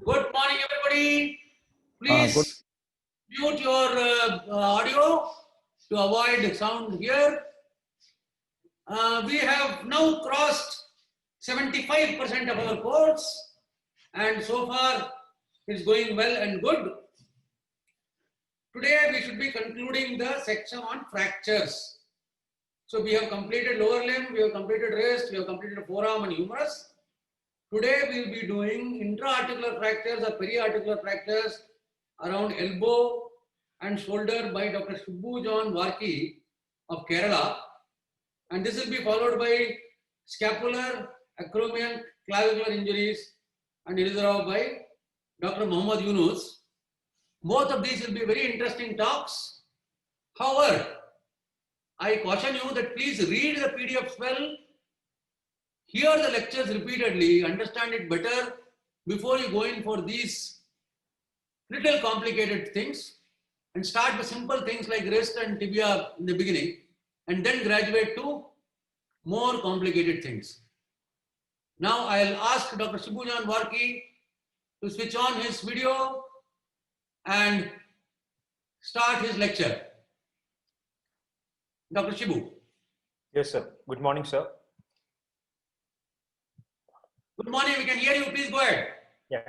Good morning, everybody. Good. Please mute your audio to avoid sound here. We have now crossed 75% of our course, and so far it's going well and good. Today we should be concluding the section on fractures. So we have completed lower limb, we have completed wrist, we have completed forearm and humerus. Today we will be doing intra-articular fractures or peri-articular fractures around elbow and shoulder by Dr. Subbu John Varki of Kerala, and this will be followed by scapular, acromion, clavicular injuries and Ilizarov by Dr. Muhammad Yunus. Both of these will be very interesting talks. However, I caution you that please read the PDFs well, hear the lectures repeatedly, understand it better before you go in for these little complicated things, and start with simple things like wrist and tibia in the beginning, and then graduate to more complicated things. Now I'll ask Dr. Shibujan Varki to switch on his video and start his lecture. Dr. Shibu. Yes, sir. Good morning, sir. Good morning. We can hear you. Please go ahead. Yeah.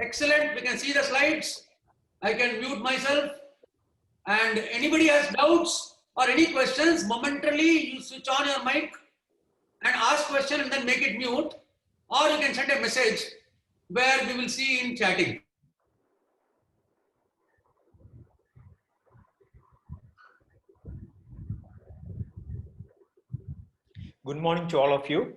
Excellent. We can see the slides. I can mute myself. And anybody has doubts or any questions, momentarily you switch on your mic and ask question and then make it mute. Or you can send a message where we will see in chatting. Good morning to all of you.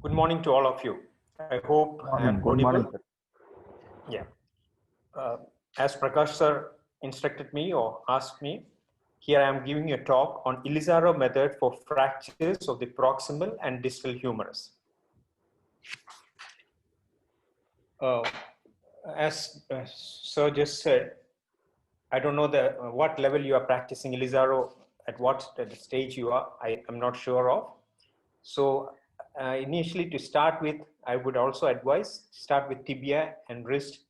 Good morning to all of you. I hope I am Good morning, audible. sir. Yeah. As Prakash sir instructed me or asked me, here I am giving a talk on Ilizarov method for fractures of the proximal and distal humerus. As sir just said, I don't know what level you are practicing Ilizarov, at what stage you are, I am not sure of. So initially to start with, I would also advise start with tibia and wrist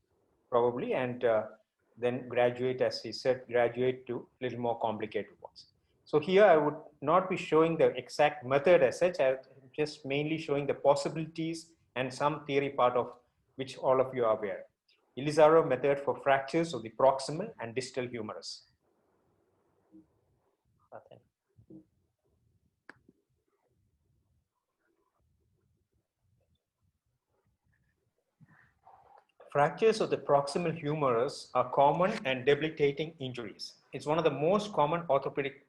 probably, and then graduate, as he said, graduate to a little more complicated ones. So here I would not be showing the exact method as such, I'm just mainly showing the possibilities and some theory part of which all of you are aware. Ilizarov method for fractures of the proximal and distal humerus. Fractures of the proximal humerus are common and debilitating injuries. It's one of the most common orthopedic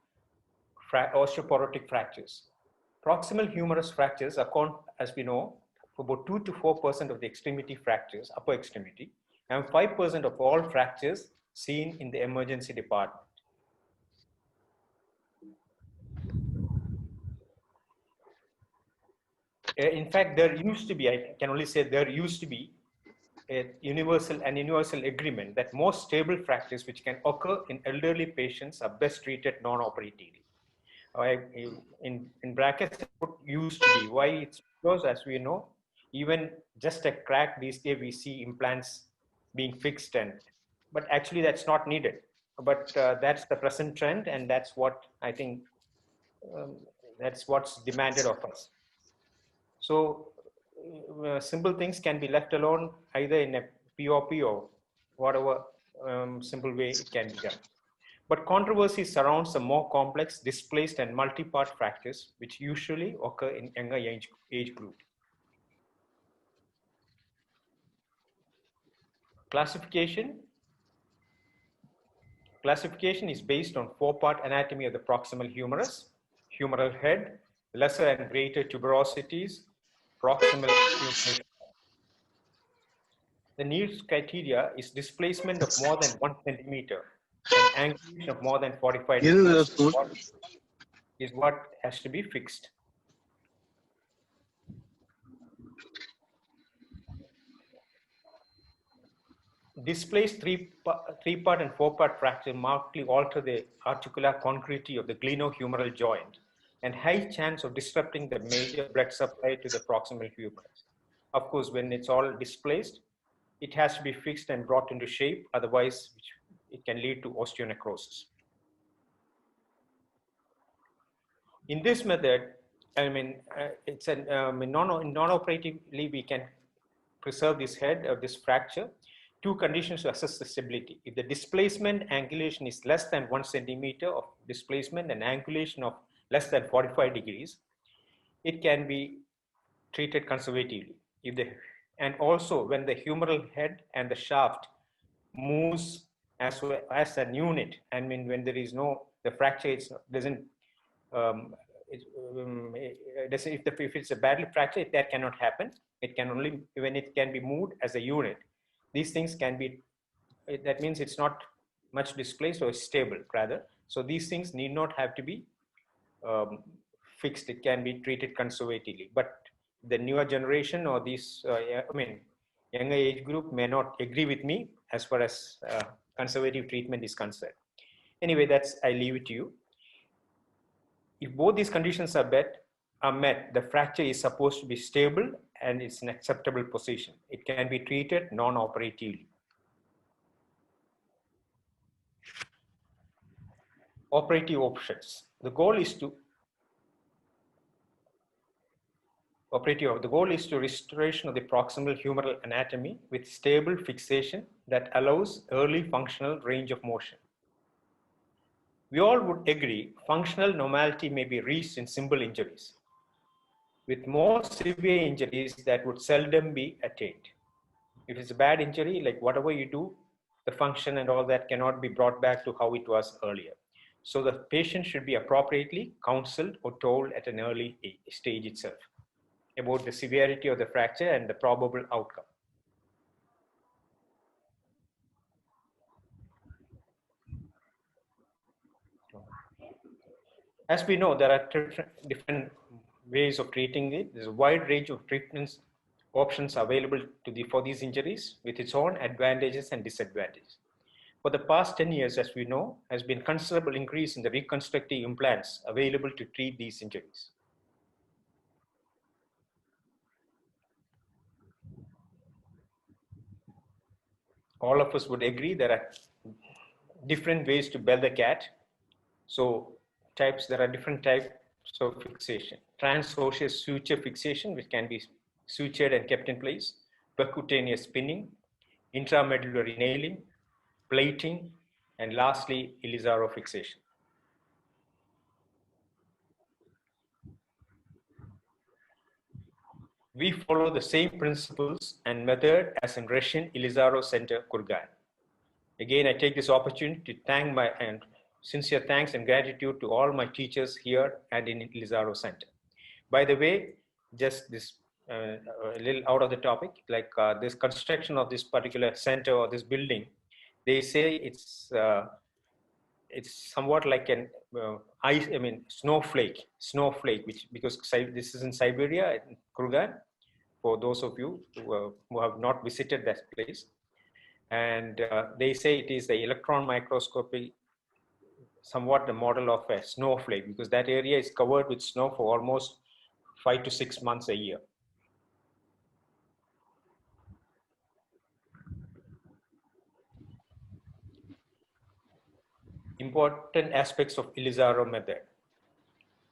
osteoporotic fractures. Proximal humerus fractures account, as we know, for about 2 to 4% of the extremity fractures, upper extremity, and 5% of all fractures seen in the emergency department. In fact, there used to be, I can only say there used to be, a universal agreement that most stable fractures which can occur in elderly patients are best treated non-operatively. In brackets, put used to be. Why? It's because, as we know, even just a crack these days we see implants being fixed, but actually that's not needed. But that's the present trend, and that's what I think that's what's demanded of us. So simple things can be left alone either in a POP or whatever simple way it can be done. But controversy surrounds the more complex, displaced and multi-part fractures which usually occur in younger age group. Classification is based on 4-part anatomy of the proximal humerus, humeral head, lesser and greater tuberosities, proximal humerus. The needs criteria is displacement of more than 1 centimeter and angulation of more than 45 degrees is what has to be fixed. displaced three-part and four-part fracture markedly alter the articular concretity of the glenohumeral joint and high chance of disrupting the major blood supply to the proximal humerus. Of course, when it's all displaced, it has to be fixed and brought into shape, otherwise it can lead to osteonecrosis. In this method, it's non-operatively we can preserve this head of this fracture. Two conditions to assess the stability. If the displacement angulation is less than 1 centimeter of displacement and angulation of less than 45 degrees, it can be treated conservatively. And also when the humeral head and the shaft moves as an unit, when there is the fracture doesn't, if it's a badly fractured, that cannot happen. It can only when it can be moved as a unit. These things can be, that means it's not much displaced or stable rather. So these things need not have to be fixed. It can be treated conservatively. But the newer generation or these, younger age group may not agree with me as far as conservative treatment is concerned. Anyway, I leave it to you. If both these conditions are met, the fracture is supposed to be stable and it's an acceptable position. It can be treated non-operatively. Operative options. The goal is to restoration of the proximal humeral anatomy with stable fixation that allows early functional range of motion. We all would agree functional normality may be reached in simple injuries. With more severe injuries, that would seldom be attained. If it's a bad injury, like whatever you do, the function and all that cannot be brought back to how it was earlier. So the patient should be appropriately counseled or told at an early stage itself about the severity of the fracture and the probable outcome. As we know, there are different ways of treating it. There's a wide range of treatments options available for these injuries with its own advantages and disadvantages. For the past 10 years, as we know, has been considerable increase in the reconstructive implants available to treat these injuries. All of us would agree there are different ways to bell the cat. So there are different types of fixation. Transosseous suture fixation, which can be sutured and kept in place, percutaneous spinning, intramedullary nailing, plating, and lastly, Ilizarov fixation. We follow the same principles and method as in Russian Ilizarov Center, Kurgan. Again, I take this opportunity to thank sincere thanks and gratitude to all my teachers here and in Ilizarov Center. By the way, just this a little out of the topic, like this construction of this particular center or this building, they say it's somewhat like an snowflake, because this is in Siberia, in Kurgan, for those of you who have not visited that place. And they say it is the electron microscopy, somewhat the model of a snowflake, because that area is covered with snow for almost 5 to 6 months a year. Important aspects of Ilizarov method.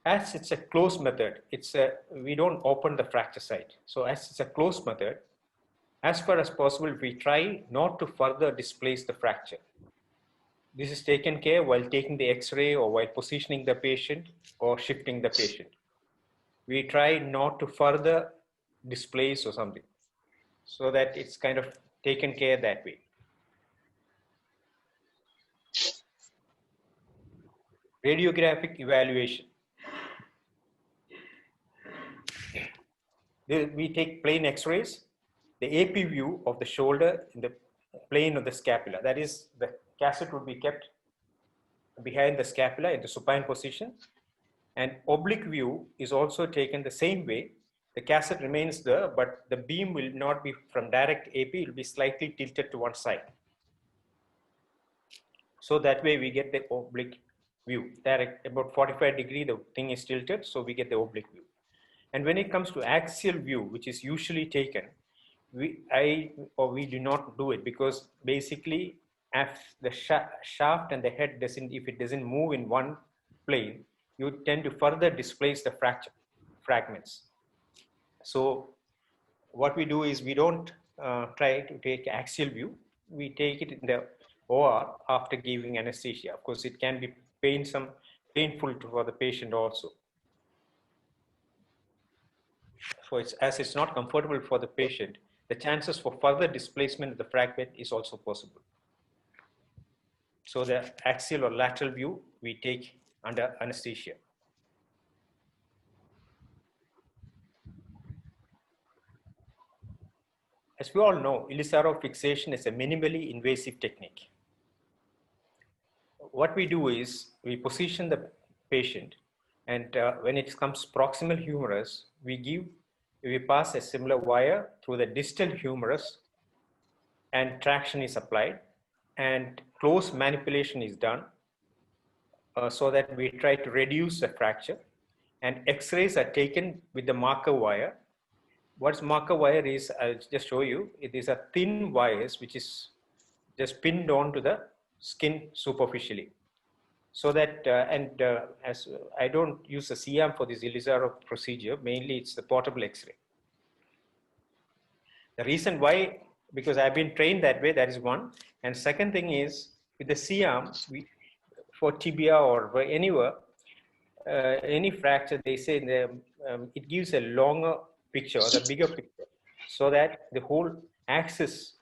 As it's a closed method, we don't open the fracture site. So as it's a closed method, as far as possible, we try not to further displace the fracture. This is taken care while taking the X-ray or while positioning the patient or shifting the patient. We try not to further displace or something, so that it's kind of taken care that way. Radiographic evaluation. We take plain X-rays, the AP view of the shoulder in the plane of the scapula. That is, the cassette would be kept behind the scapula in the supine position. And oblique view is also taken the same way. The cassette remains there, but the beam will not be from direct AP, it will be slightly tilted to one side. So that way we get the oblique view. That about 45 degrees, the thing is tilted, so we get the oblique view. And when it comes to axial view, which is usually taken, we do not do it, because basically if the shaft and the head if it doesn't move in one plane, you tend to further displace the fracture fragments. So what we do is we don't try to take axial view. We take it in the OR after giving anesthesia. Of course, it can be painful for the patient also. So as it's not comfortable for the patient, the chances for further displacement of the fragment is also possible. So the axial or lateral view we take under anesthesia. As we all know, Ilizarov fixation is a minimally invasive technique. What we do is we position the patient, and when it comes proximal humerus, we pass a similar wire through the distal humerus, and traction is applied, and close manipulation is done so that we try to reduce the fracture, and x-rays are taken with the marker wire. What's marker wire is, I'll just show you, it is a thin wires which is just pinned onto the skin superficially. So that, as I don't use a CM for this Ilizarov procedure, mainly it's the portable X-ray. The reason why, because I've been trained that way, that is one. And second thing is, with the CM, for tibia or anywhere, any fracture, they say it gives a longer picture, or the bigger picture, so that the whole axis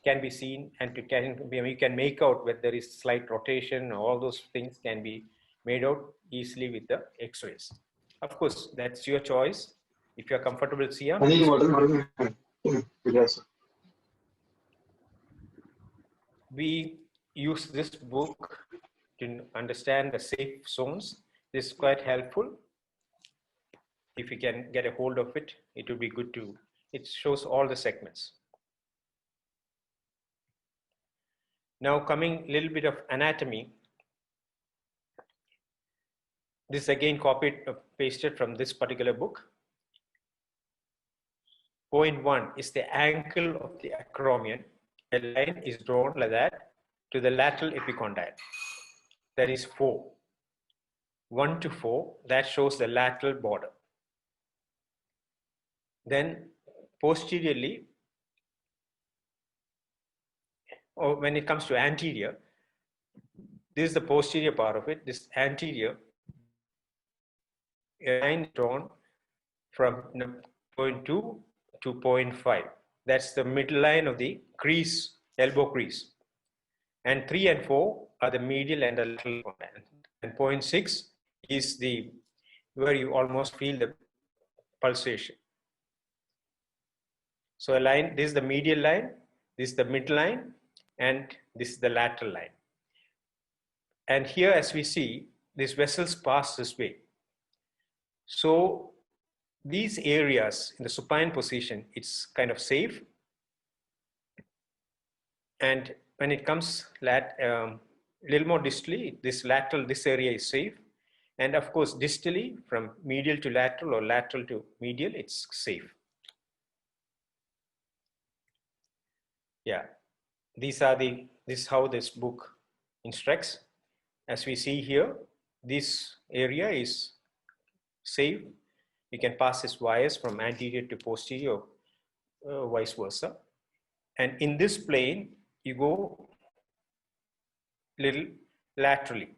can be seen, and you can make out whether there is slight rotation. All those things can be made out easily with the X-rays. Of course, that's your choice. If you're comfortable CM, we use this book to understand the safe zones. This is quite helpful. If you can get a hold of it, it would be good to, it shows all the segments. Now coming a little bit of anatomy. This is again copied, pasted from this particular book. Point 1 is the ankle of the acromion. A line is drawn like that to the lateral epicondyle. That is 4. 1 to 4, that shows the lateral border. Then posteriorly, or when it comes to anterior, this is the posterior part of it. This anterior, a line drawn from point 2 to point 5. That's the middle line of the crease, elbow crease. And 3 and 4 are the medial and the lateral. And point 6 is the where you almost feel the pulsation. So a line, this is the medial line, this is the mid line, and this is the lateral line. And here, as we see, these vessels pass this way. So these areas in the supine position, it's kind of safe. And when it comes a little more distally, this area is safe. And of course, distally from medial to lateral or lateral to medial, it's safe. Yeah, this is how this book instructs. As we see here, this area is safe. You can pass these wires from anterior to posterior, vice versa. And in this plane, you go little laterally.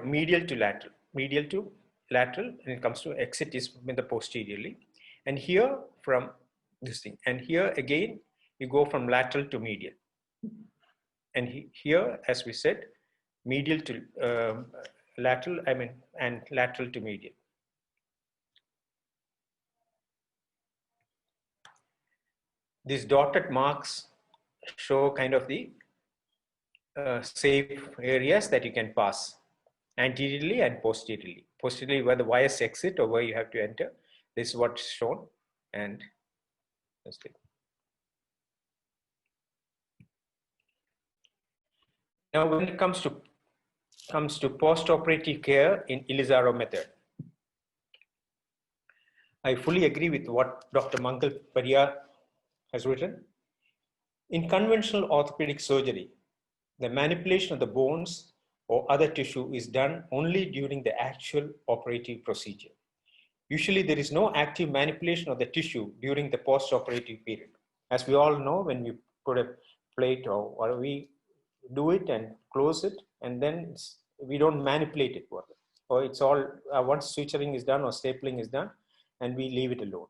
Medial to lateral. Medial to lateral, and it comes to exit is in the posteriorly. And here from this thing, and here again, you go from lateral to medial. And here, as we said, medial to lateral, and lateral to medial. These dotted marks show kind of the safe areas that you can pass anteriorly and posteriorly. Posteriorly, where the wires exit or where you have to enter. This is what's shown. And let's see. Now, when it comes to post-operative care in Ilizarov method, I fully agree with what Dr. Mangal Pariyar has written. In conventional orthopedic surgery, the manipulation of the bones or other tissue is done only during the actual operative procedure. Usually, there is no active manipulation of the tissue during the post-operative period. As we all know, when we put a plate or we do it and close it, and then we don't manipulate it further. Or it's all, once suturing is done or stapling is done, and we leave it alone.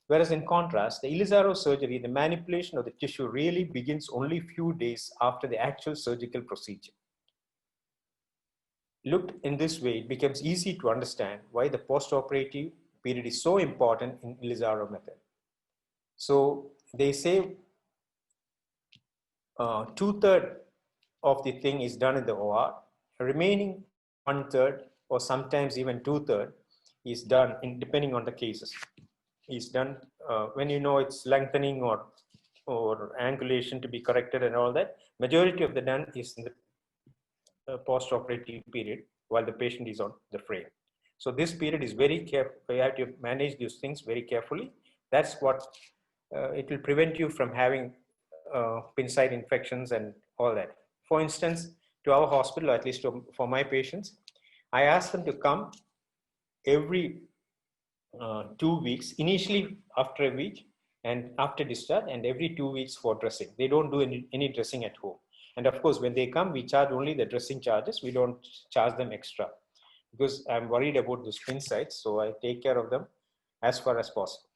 Whereas in contrast, the Ilizarov surgery, the manipulation of the tissue really begins only few days after the actual surgical procedure. Looked in this way, it becomes easy to understand why the post-operative period is so important in Ilizarov method. So they say 2/3 of the thing is done in the OR, remaining 1/3 or sometimes even 2/3 is done in, depending on the cases, is done when you know it's lengthening or angulation to be corrected and all that. Majority of the done is in the post-operative period while the patient is on the frame. So this period is very careful. You have to manage these things very carefully. That's what it will prevent you from having pin site infections and all that. For instance, to our hospital, or at least for my patients, I ask them to come every 2 weeks, initially after a week and after discharge, and every 2 weeks for dressing. They don't do any dressing at home. And of course, when they come, we charge only the dressing charges. We don't charge them extra because I'm worried about those pin sites. So I take care of them as far as possible.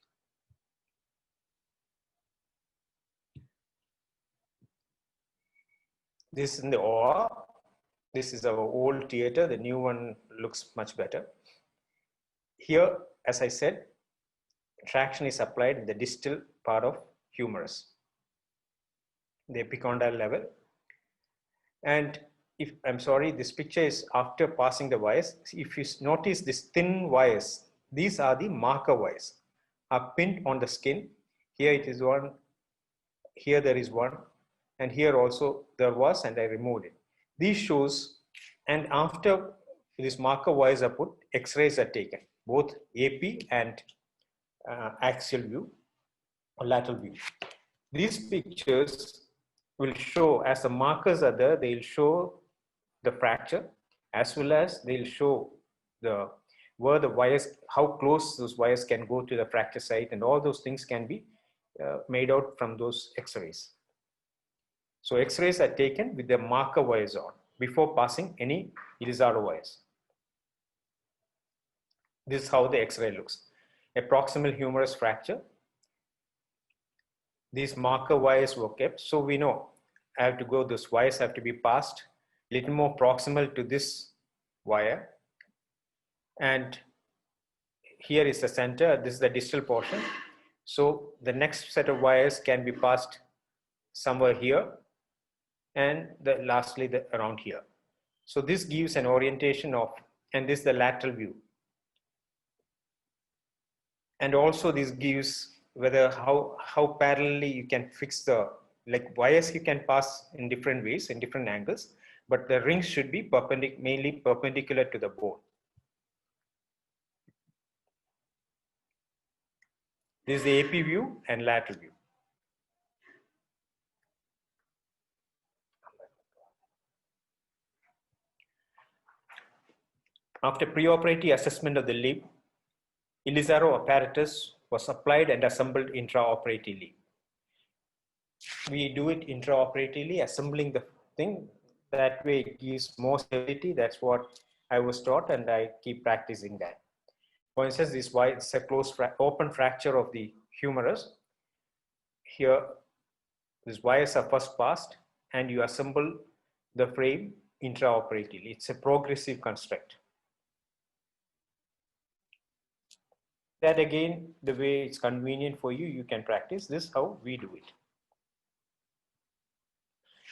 This is in the OR. This is our old theater. The new one looks much better. Here, as I said, traction is applied in the distal part of humerus, the epicondyle level. And if I'm sorry, this picture is after passing the wires. If you notice this thin wires, these are the marker wires, are pinned on the skin. Here it is one, here there is one, and here also there was, and I removed it. These shows, and after these marker wires are put, X-rays are taken, both AP and axial view or lateral view. These pictures will show, as the markers are there, they'll show the fracture, as well as they'll show where the wires, how close those wires can go to the fracture site, and all those things can be made out from those X-rays. So X-rays are taken with the marker wires on before passing any Ilizarov wires. This is how the X-ray looks. A proximal humerus fracture. These marker wires were kept, so we know I have to go, those wires have to be passed a little more proximal to this wire. And here is the center, this is the distal portion. So the next set of wires can be passed somewhere here, and lastly around here. So this gives an orientation of, and this is the lateral view. And also this gives whether how parallelly you can fix the, like wires you can pass in different ways, in different angles, but the rings should be mainly perpendicular to the bone. This is the AP view and lateral view. After preoperative assessment of the limb, Ilizarov apparatus was applied and assembled intraoperatively. We do it intraoperatively, assembling the thing. That way it gives more stability. That's what I was taught, and I keep practicing that. For instance, this is a closed open fracture of the humerus. Here, these wires are first passed, and you assemble the frame intraoperatively. It's a progressive construct. That again, the way it's convenient for you, you can practice. This is how we do it.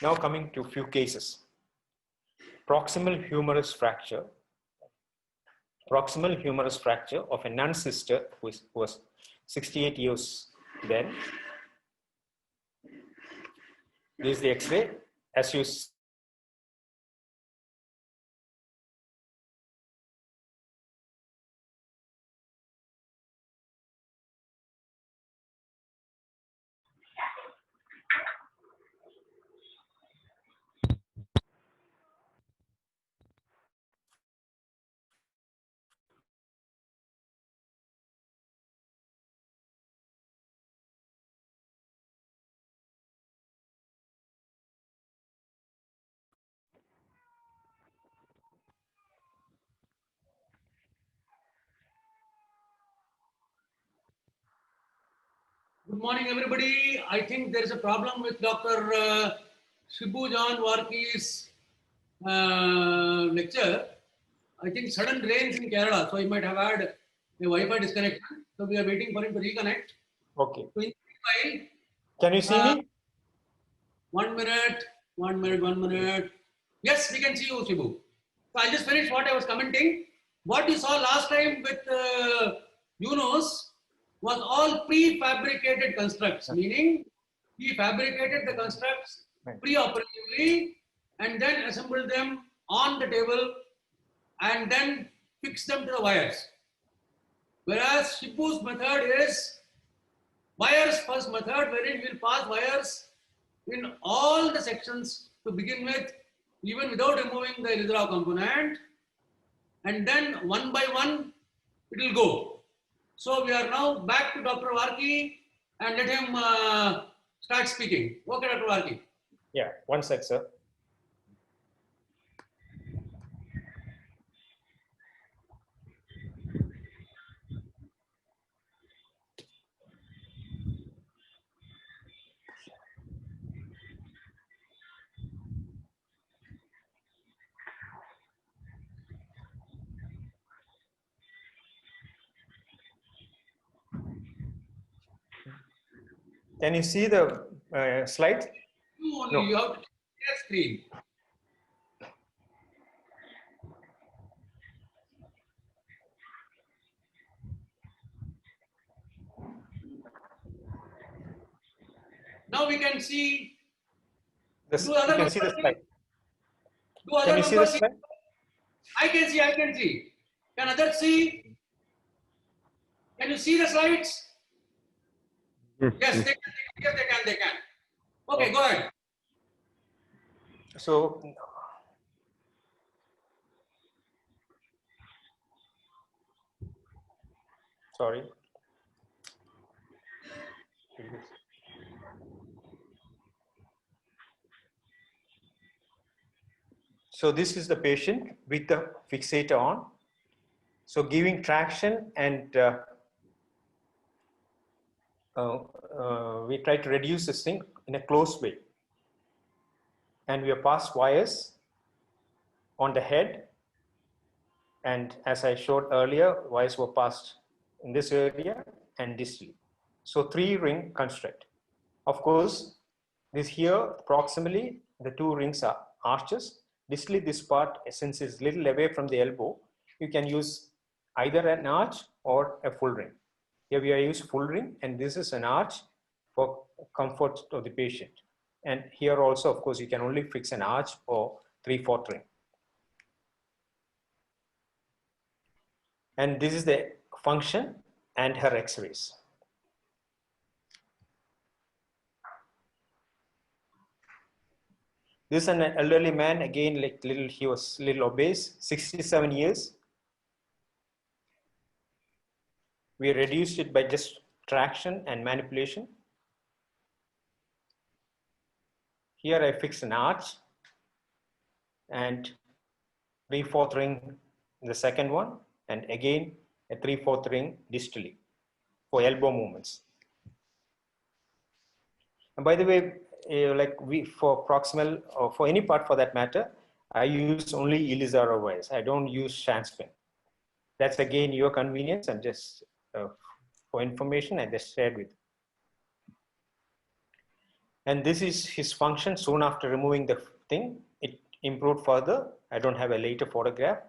Now coming to a few cases. Proximal humerus fracture. Proximal humerus fracture of a nun sister who was 68 years then. This is the X-ray. As you Good morning, everybody. I think there is a problem with Dr. Shibu John Warki's lecture. I think sudden rains in Kerala, so he might have had a Wi-Fi disconnection. So we are waiting for him to reconnect. Okay. So in meanwhile, Can you see me? 1 minute, 1 minute, 1 minute. Yes, we can see you, Shibu. So I'll just finish what I was commenting. What you saw last time with Yunus was all prefabricated constructs, meaning he fabricated the constructs pre-operatively and then assembled them on the table and then fixed them to the wires. Whereas Shibu's method is wires first method, wherein he will pass wires in all the sections to begin with, even without removing the Ilizarov component, and then one by one it will go. So we are now back to Dr. Warki and let him start speaking. Okay, Dr. Warki. Yeah, one sec, sir. Can you see the slide? No. You have to share screen. Now we can see. You can see the slide. Can you see the slide? I can see. Can others see? Can you see the slides? Yes, they can. Okay, go ahead. So, sorry. So this is the patient with the fixator on. So giving traction and we try to reduce this thing in a close way. And we have passed wires on the head. And as I showed earlier, wires were passed in this area and distally. So 3-ring construct. Of course, this here proximally, the 2 rings are arches. Distally, this part, since it's little away from the elbow, you can use either an arch or a full ring. Here we are using full ring, and this is an arch for comfort of the patient. And here also, of course, you can only fix an arch or 3/4 ring. And this is the function and her x-rays. This is an elderly man, again, like he was little obese, 67 years. We reduced it by just traction and manipulation. Here I fix an arch and 3/4 ring in the second one, and again a 3/4 ring distally for elbow movements. And by the way, for proximal or for any part for that matter, I use only Ilizarov wires. I don't use Shanz pin. That's again your convenience, and just for information I just shared with you. And this is his function soon after removing the thing. It improved further. I don't have a later photograph.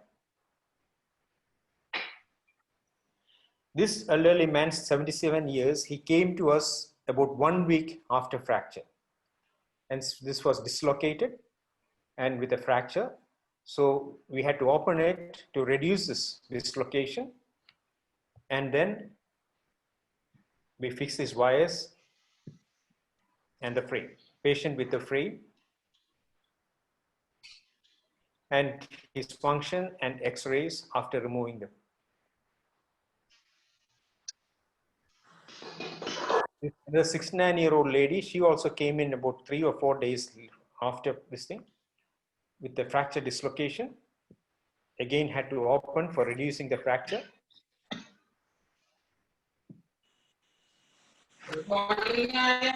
This elderly man, 77 years, he came to us about 1 week after fracture. And this was dislocated and with a fracture. So we had to open it to reduce this dislocation. And then we fix these wires and the frame. Patient with the frame and his function and x-rays after removing them. The 69-year-old lady, she also came in about 3 or 4 days after this thing with the fracture dislocation. Again, had to open for reducing the fracture. Recording ആയോ?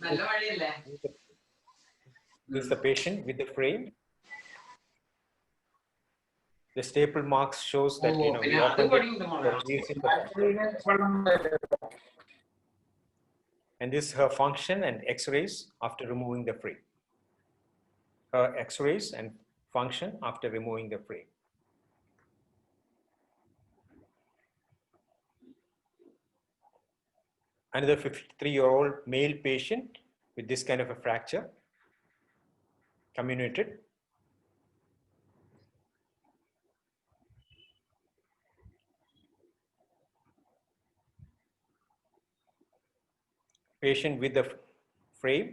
നല്ല വഴിയല്ലേ? This is the patient with the frame. The staple marks shows that we പിന്നെ അത് opened it പഠിക്കണം. for using the and this is her function and x-rays after removing the frame. Her x-rays and function after removing the frame. Another 53-year-old male patient with this kind of a fracture, comminuted. Patient with the frame.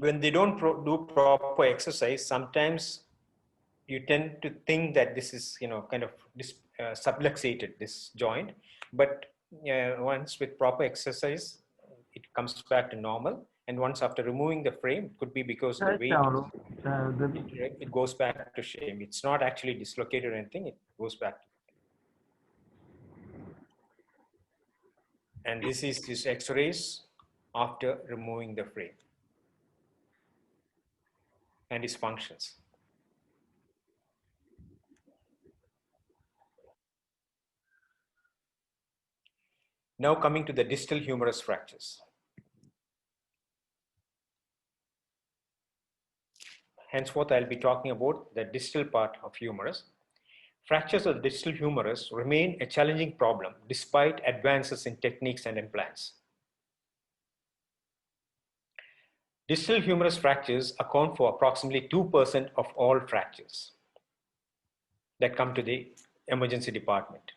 When they don't do proper exercise, sometimes you tend to think that this is, kind of subluxated, this joint. But once with proper exercise, it comes back to normal. And once after removing the frame, it could be because of the weight, it goes back to shame. It's not actually dislocated or anything, it goes back to. And this is his x-rays after removing the frame and his functions. Now coming to the distal humerus fractures. Henceforth, I'll be talking about the distal part of humerus. Fractures of the distal humerus remain a challenging problem despite advances in techniques and implants. Distal humerus fractures account for approximately 2% of all fractures that come to the emergency department.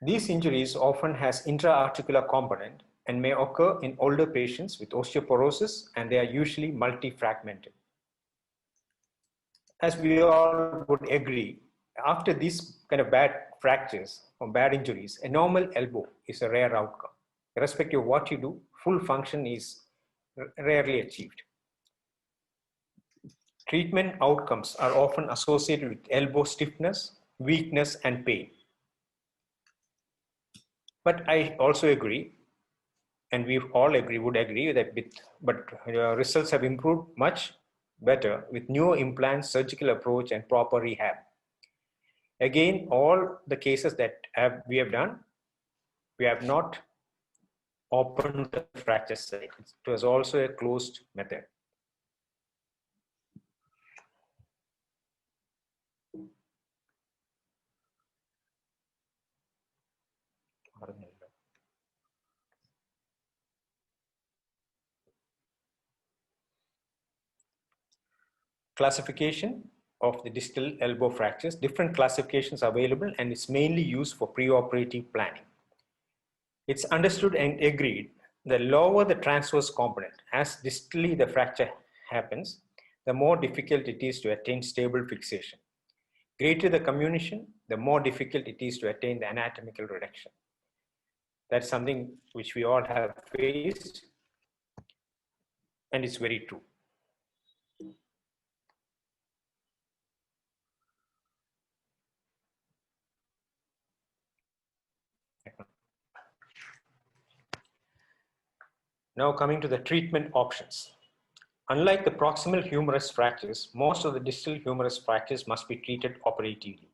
These injuries often has intra-articular component and may occur in older patients with osteoporosis, and they are usually multi-fragmented. As we all would agree, after these kind of bad fractures or bad injuries, a normal elbow is a rare outcome. Irrespective of what you do, full function is rarely achieved. Treatment outcomes are often associated with elbow stiffness, weakness, and pain. But I also agree, and we all would agree that results have improved much better with newer implants, surgical approach, and proper rehab. Again, all the cases that we have done, we have not opened the fracture site. It was also a closed method. Classification of the distal elbow fractures. Different classifications are available, and it's mainly used for preoperative planning. It's understood and agreed the lower the transverse component, as distally the fracture happens, the more difficult it is to attain stable fixation. Greater the comminution, the more difficult it is to attain the anatomical reduction. That's something which we all have faced, and it's very true. Now coming to the treatment options. Unlike the proximal humerus fractures, most of the distal humerus fractures must be treated operatively.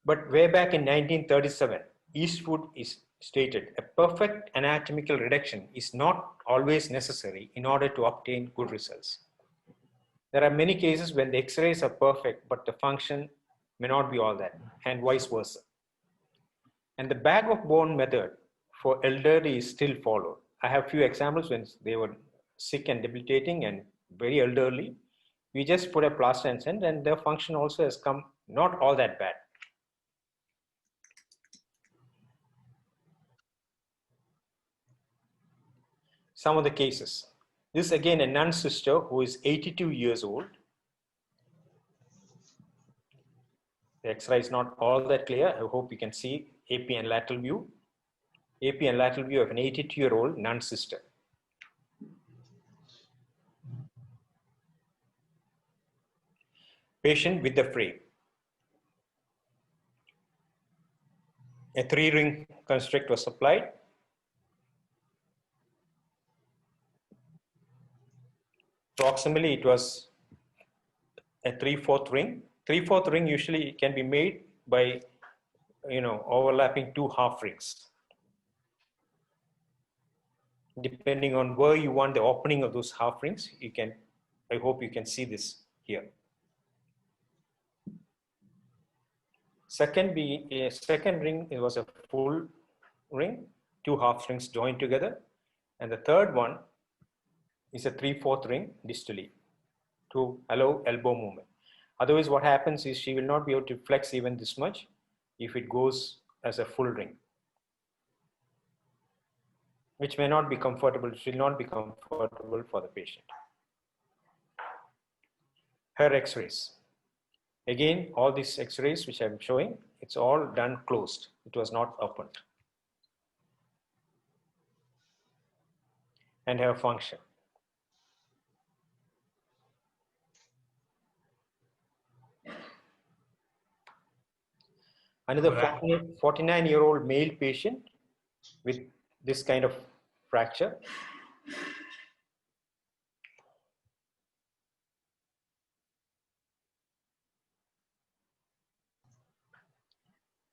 But way back in 1937, Eastwood is stated a perfect anatomical reduction is not always necessary in order to obtain good results. There are many cases when the x-rays are perfect, but the function may not be all that, and vice versa. And the bag of bone method for elderly is still followed. I have few examples when they were sick and debilitating and very elderly. We just put a plaster and send, and their function also has come not all that bad. Some of the cases. This is again a nun sister who is 82 years old. The X-ray is not all that clear. I hope you can see AP and lateral view. AP and lateral view of an 82-year-old non-sister. Patient with the frame. A 3-ring construct was applied. Proximally, it was a 3/4 ring. 3/4 ring usually can be made by, overlapping 2 half rings. Depending on where you want the opening of those half rings, I hope you can see this here. Second ring, it was a full ring, 2 half rings joined together. And the third one is a 3/4 ring distally to allow elbow movement. Otherwise, what happens is she will not be able to flex even this much if it goes as a full ring, which may not be comfortable, it will not be comfortable for the patient. Her X-rays. Again, all these X-rays which I'm showing, it's all done closed. It was not opened. And her function. Another 49-year-old male patient with this kind of fracture.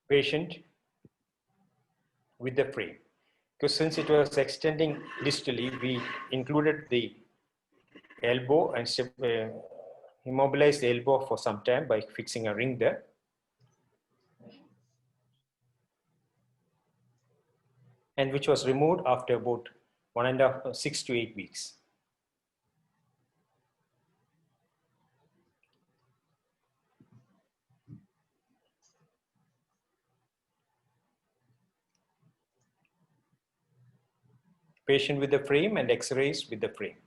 Patient with the frame. Because since it was extending distally, we included the elbow and immobilized the elbow for some time by fixing a ring there. And which was removed after about 6 to 8 weeks. Patient with the frame and X-rays with the frame.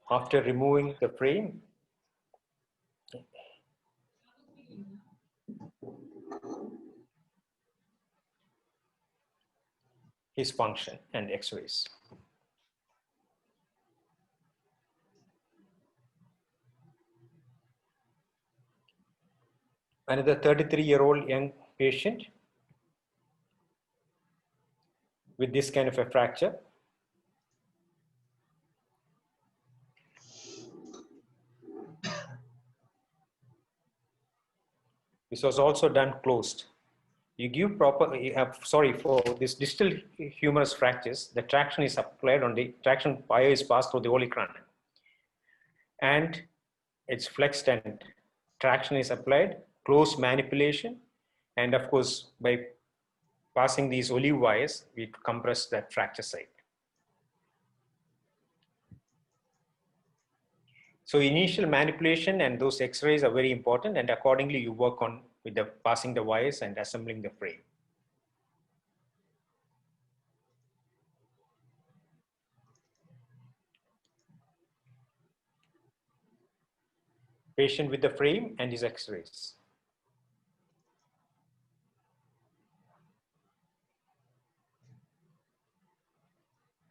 After removing the frame, his function and X-rays. Another 33-year-old young patient with this kind of a fracture. This was also done closed. You give proper, sorry, for this distal humerus fractures, the traction is applied on the traction wire is passed through the olecranon. And it's flexed and traction is applied, close manipulation, and of course, by passing these olive wires, we compress that fracture site. So initial manipulation and those X-rays are very important, and accordingly you work on with the passing the wires and assembling the frame. Patient with the frame and his X-rays.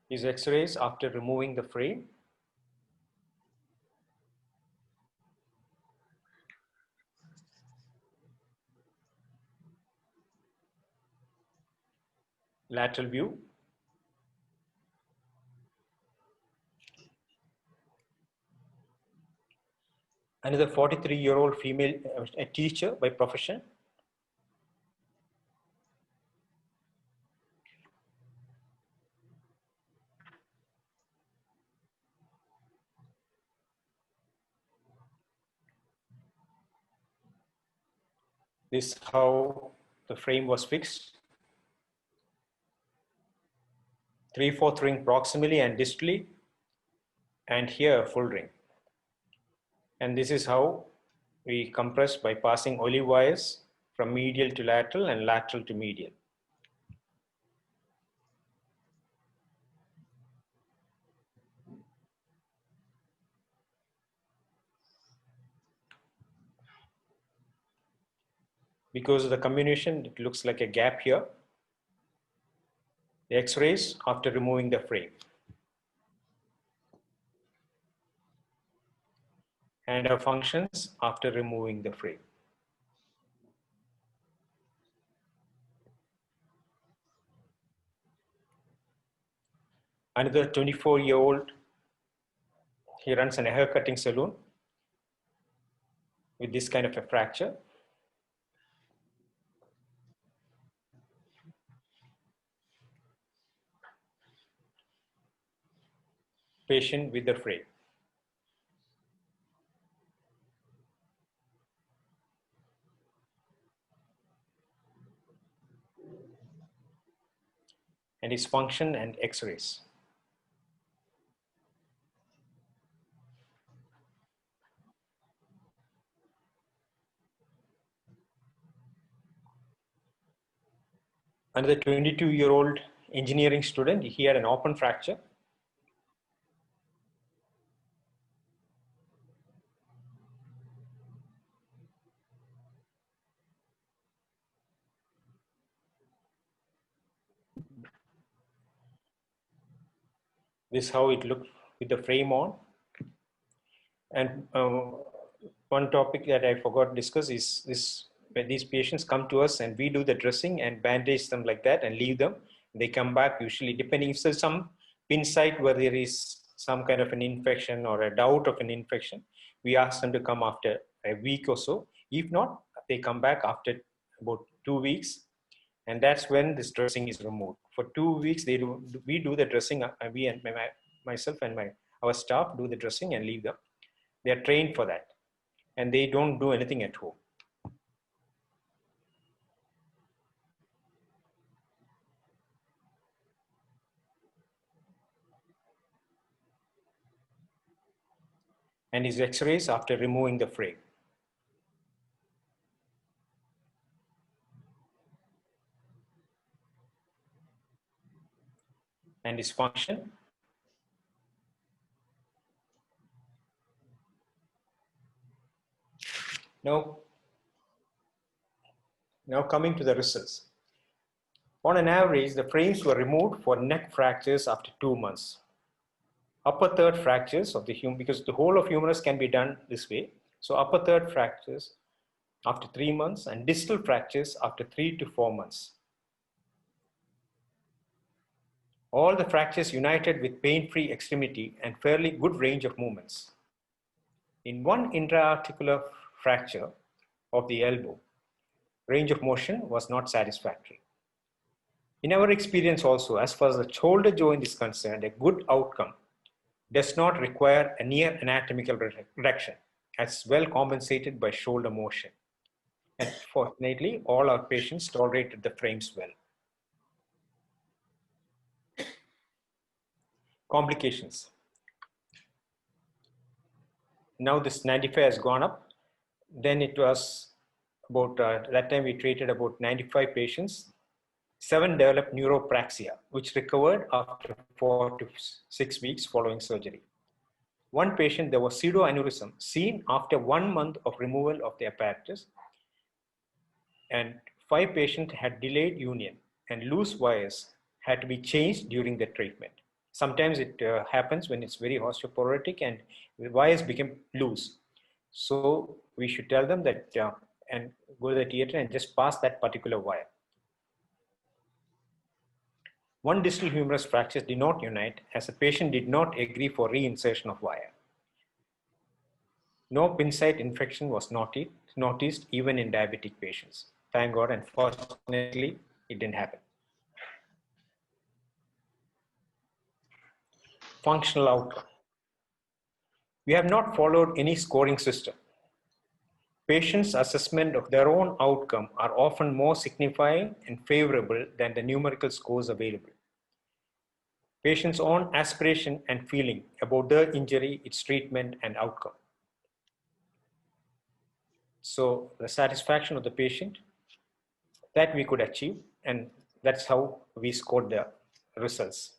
His X-rays after removing the frame. Lateral view. Another 43-year-old female, a teacher by profession. This is how the frame was fixed. 3/4 ring proximally and distally, and here a full ring. And this is how we compress by passing olive wires from medial to lateral and lateral to medial. Because of the comminution, it looks like a gap here. The X-rays after removing the frame. And our functions after removing the frame. Another 24-year-old, he runs a hair cutting salon with this kind of a fracture. Patient with the frame. And his function and X-rays. Another 22-year-old engineering student, he had an open fracture. This is how it looked with the frame on. And one topic that I forgot to discuss is this: when these patients come to us and we do the dressing and bandage them like that and leave them, they come back usually, depending if there's some pin site where there is some kind of an infection or a doubt of an infection, we ask them to come after a week or so. If not, they come back after about 2 weeks, and that's when this dressing is removed. For 2 weeks, we do the dressing. We and myself and our staff do the dressing and leave them. They are trained for that, and they don't do anything at home. And his X-rays after removing the frame. And his function. Now coming to the results. On an average, the frames were removed for neck fractures after 2 months. Upper third fractures of the humerus, because the whole of humerus can be done this way. So upper third fractures after 3 months and distal fractures after 3 to 4 months. All the fractures united with pain-free extremity and fairly good range of movements. In one intra-articular fracture of the elbow, range of motion was not satisfactory. In our experience also, as far as the shoulder joint is concerned, a good outcome does not require a near anatomical reduction, as well compensated by shoulder motion. And fortunately, all our patients tolerated the frames well. Complications. Now this 95 has gone up. Then it was about, that time we treated about 95 patients. 7 developed neuropraxia, which recovered after 4 to 6 weeks following surgery. One patient, there was pseudoaneurysm seen after 1 month of removal of the apparatus, and 5 patients had delayed union, and loose wires had to be changed during the treatment. Sometimes it happens when it's very osteoporotic and the wires become loose. So we should tell them that and go to the theater and just pass that particular wire. One distal humerus fracture did not unite as the patient did not agree for reinsertion of wire. No pin site infection was noticed even in diabetic patients. Thank God, and fortunately, it didn't happen. Functional outcome. We have not followed any scoring system. Patients' assessment of their own outcome are often more signifying and favorable than the numerical scores available. Patients' own aspiration and feeling about their injury, its treatment, and outcome. So the satisfaction of the patient that we could achieve, and that's how we scored the results.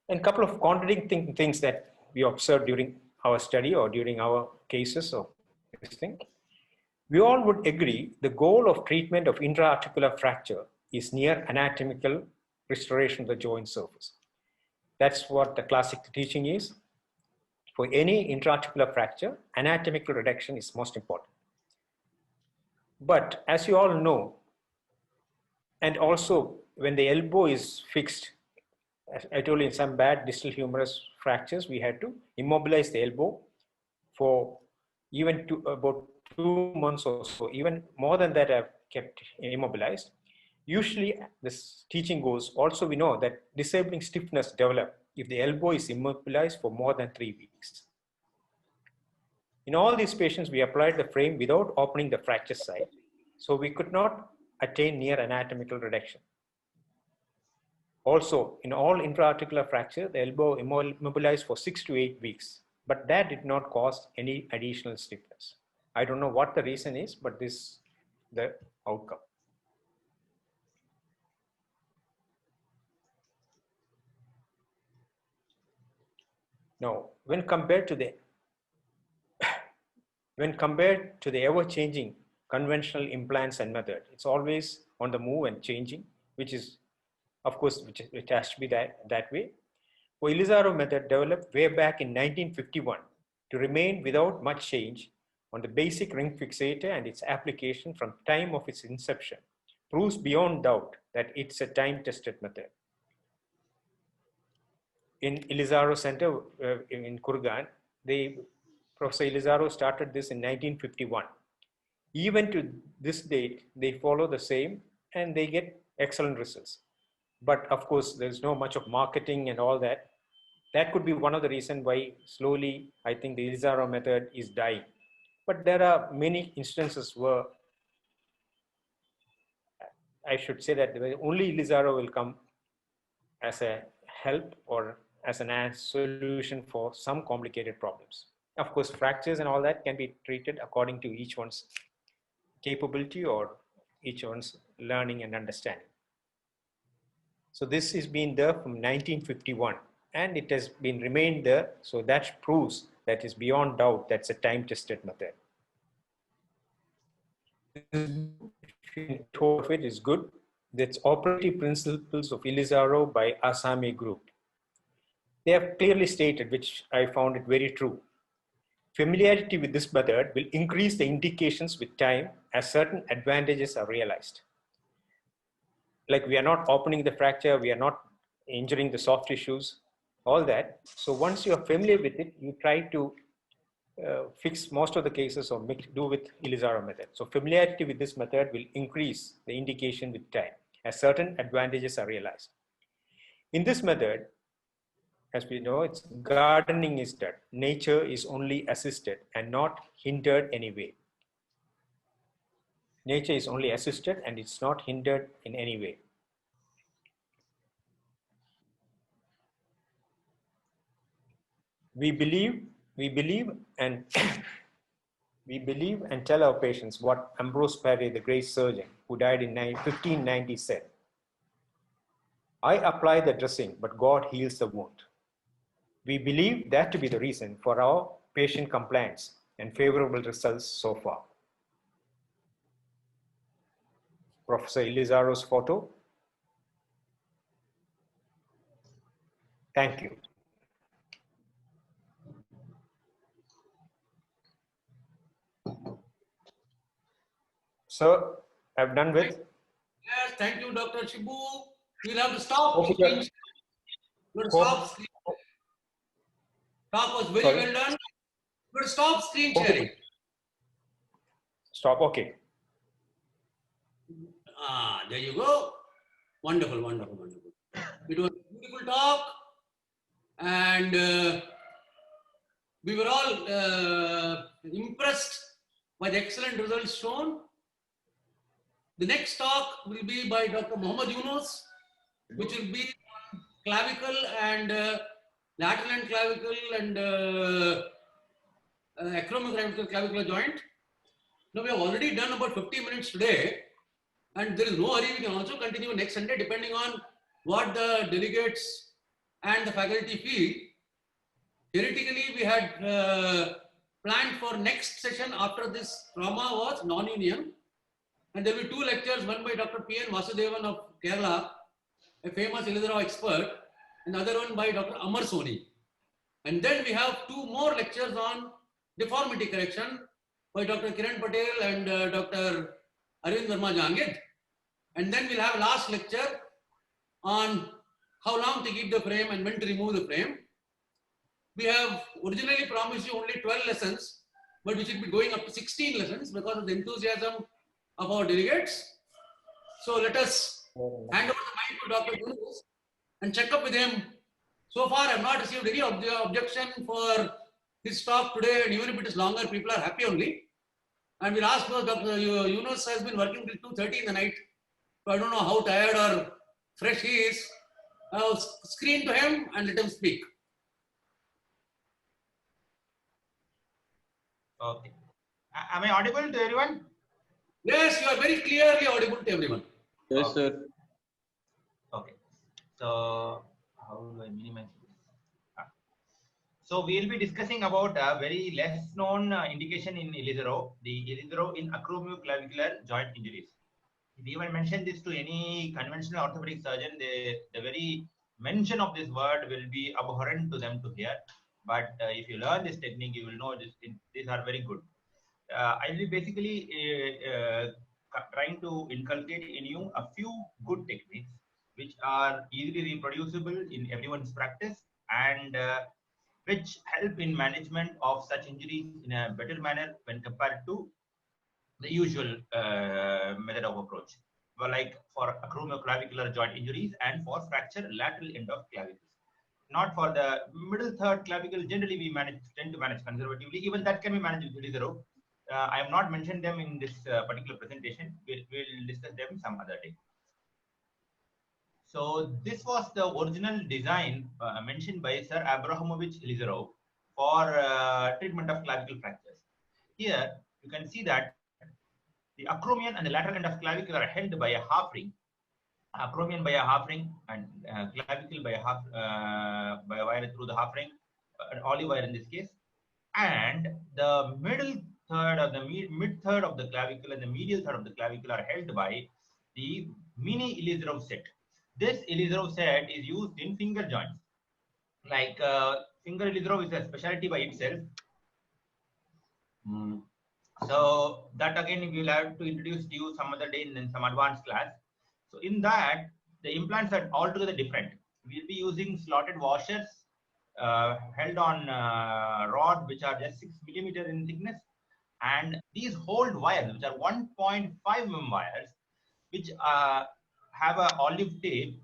And a couple of contradicting things that we observed during our study or during our cases. So this thing. We all would agree the goal of treatment of intra-articular fracture is near anatomical restoration of the joint surface. That's what the classical teaching is. For any intra-articular fracture, anatomical reduction is most important. But as you all know, and also when the elbow is fixed, as I told you, in some bad distal humerus fractures, we had to immobilize the elbow for even about 2 months or so. Even more than that, I've kept immobilized. Usually, this teaching goes, also we know that disabling stiffness develops if the elbow is immobilized for more than 3 weeks. In all these patients, we applied the frame without opening the fracture site, so we could not attain near anatomical reduction. Also, in all intra-articular fracture, the elbow immobilized for 6 to 8 weeks, but that did not cause any additional stiffness. I don't know what the reason is, but this is the outcome. Now, when compared to the ever-changing conventional implants and method, it's always on the move and changing, which is, of course, which has to be that way. For Ilizarov method developed way back in 1951 to remain without much change on the basic ring fixator and its application from time of its inception proves beyond doubt that it's a time-tested method. In Ilizarov Center in Kurgan, Professor Ilizarov started this in 1951. Even to this date, they follow the same and they get excellent results. But of course, there's no much of marketing and all that. That could be one of the reasons why slowly, I think the Ilizarov method is dying. But there are many instances where I should say that only Ilizarov will come as a help or as a solution for some complicated problems. Of course, fractures and all that can be treated according to each one's capability or each one's learning and understanding. So this has been there from 1951 and it has been remained there. So that proves that is beyond doubt that's a time-tested method. Of it is good. That's Operative Principles of Ilizarov by Asami Group. They have clearly stated, which I found it very true. Familiarity with this method will increase the indications with time as certain advantages are realized. Like we are not opening the fracture, we are not injuring the soft tissues, all that. So once you are familiar with it, you try to fix most of the cases or do with Ilizarov method. So familiarity with this method will increase the indication with time as certain advantages are realized. In this method, as we know, it's gardening is done. Nature is only assisted and not hindered anyway. Nature is only assisted and it's not hindered in any way. We believe and we believe and tell our patients what Ambrose Paré, the great surgeon who died in 1590 said. I apply the dressing, but God heals the wound. We believe that to be the reason for our patient compliance and favorable results so far. Professor Ilizarov's photo. Thank you. So I've done with. Yes, thank you, Dr. Shibu. We'll have to stop. Okay. We'll stop screen. Talk was very well done. We'll stop screen sharing. Stop. Okay. There you go. Wonderful, wonderful, wonderful. It was a beautiful talk, and we were all impressed by the excellent results shown. The next talk will be by Dr. Muhammad Yunus, which will be clavicle and lateral and clavicle and acromio-clavicular joint. Now we have already done about 50 minutes today, and there is no hurry. We can also continue next Sunday depending on what the delegates and the faculty feel. Theoretically, we had planned for next session after this trauma was non-union. And there will be 2 lectures, one by Dr. P.N. Vasudevan of Kerala, a famous Ilizarov expert, and another one by Dr. Amar Soni. And then we have 2 more lectures on deformity correction by Dr. Kiran Patel and Dr. Arvind Verma Jangid. And then we'll have a last lecture on how long to keep the frame and when to remove the frame. We have originally promised you only 12 lessons, but we should be going up to 16 lessons because of the enthusiasm of our delegates. So let us hand over the mic to Dr. Yunus and check up with him. So far, I have not received any objection for his talk today, and even if it is longer, people are happy only. And we'll ask for Dr. Yunus has been working till 2:30 in the night. So I don't know how tired or fresh he is. Screen to him and let him speak. Okay. Am I audible to everyone? Yes, you are very clearly audible to everyone. Yes, Okay. sir. Okay. So, how do I minimize this? So, we will be discussing about a very less known indication in Ilizarov, the Ilizarov in acromioclavicular joint injuries. If you even mention this to any conventional orthopedic surgeon, the very mention of this word will be abhorrent to them to hear. But if you learn this technique, you will know these are very good. I will be basically trying to inculcate in you a few good techniques which are easily reproducible in everyone's practice and which help in management of such injuries in a better manner when compared to the usual method of approach. Well, like for acromioclavicular joint injuries and for fracture lateral end of clavicles. Not for the middle third clavicle, generally we tend to manage conservatively. Even that can be managed with Ilizarov. I have not mentioned them in this particular presentation. We'll discuss them some other day. So this was the original design mentioned by Sir Abrahamovich Ilizarov for treatment of clavicle fractures. Here you can see that the acromion and the lateral end of clavicle are held by a half ring. Acromion by a half ring and clavicle by a wire through the half ring, an olive wire in this case, and the middle third of the mid third of the clavicle and the medial third of the clavicle are held by the mini Ilizarov set. This Ilizarov set is used in finger joints. Like finger Ilizarov is a specialty by itself. So that again we will have to introduce to you some other day in some advanced class. So in that, the implants are altogether different. We'll be using slotted washers held on rod which are just 6 millimeters in thickness, and these hold wires which are 1.5 mm wires which have a olive tape,